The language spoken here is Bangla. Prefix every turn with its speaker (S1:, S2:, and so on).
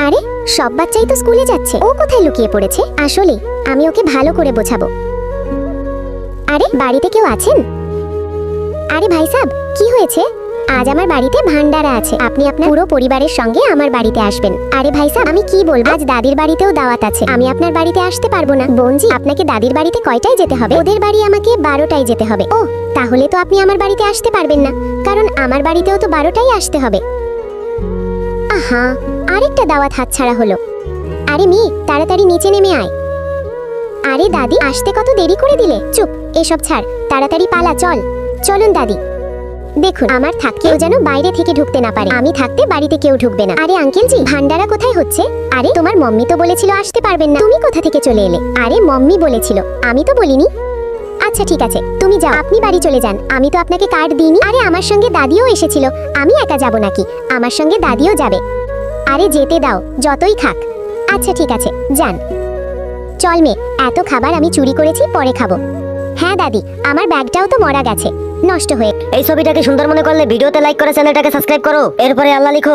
S1: আরে সব বাচ্চাই তো স্কুলে যাচ্ছে, ও কোথায় লুকিয়ে পড়েছে? আসলে আমি ওকে ভালো করে বোঝাবো। আরে বাড়িতে কেউ আছেন? আরে ভাই সাহেব, কি হয়েছে? আজ আমার বাড়িতে ভান্ডারা আছে, আপনি আপনার পুরো পরিবারের সঙ্গে আমার বাড়িতে আসবেন। আরে ভাই সাহেব, আমি কি বলবো, আজ দাদির বাড়িতেও দাওয়াত আছে, আমি আপনার বাড়িতে আসতে পারবো না। বোনজি, আপনাকে দাদির বাড়িতে কয়টায় যেতে হবে? ওদের বাড়ি আমাকে 12টায় যেতে হবে। ও, তাহলে তো আপনি আমার বাড়িতে আসতে পারবেন না, কারণ আমার বাড়িতেও তো 12টায় আসতে হবে। আহা, আরেকটা দাওয়াত হাতছাড়া হলো। আরে মেয়ে, তাড়াতাড়ি নিচে নেমে আয়। আরে দাদি, আসতে কত দেরি করে দিলে? চুপ, এসব ছাড়, তাড়াতাড়ি পালা, চল। চলুন দাদি। দেখুন, আমার কেউ যেন বাইরে থেকে ঢুকতে না পারে, আমি থাকতে বাড়িতে কেউ ঢুকবে না। আরে আঙ্কেল জি, ভান্ডারা কোথায় হচ্ছে? আরে তোমার মম্মি তো বলেছিল আসতে পারবেন না, তুমি কোথা থেকে চলে এলে? আরে মম্মি বলেছিল, আমি তো বলিনি। আচ্ছা ঠিক আছে, তুমি যাও, আপনি বাড়ি চলে যান, আমি তো আপনাকে কার্ড দিইনি। আরে আমার সঙ্গে দাদিও এসেছিল, আমি একা যাব নাকি? আমার সঙ্গে দাদিও যাবে। আরে যেতে দাও, যতই খাক। আচ্ছা ঠিক আছে, যান। চল মেয়ে, এত খাবার আমি চুরি করেছি, পরে খাবো। হ্যাঁ দাদি, আমার ব্যাগটাও তো মরা গেছে, নষ্ট হয়ে।
S2: এই ছবিটাকে সুন্দর মনে করলে ভিডিওতে লাইক করে চ্যানেলটাকে সাবস্ক্রাইব করো, এরপরে আল্লাহ লিখো।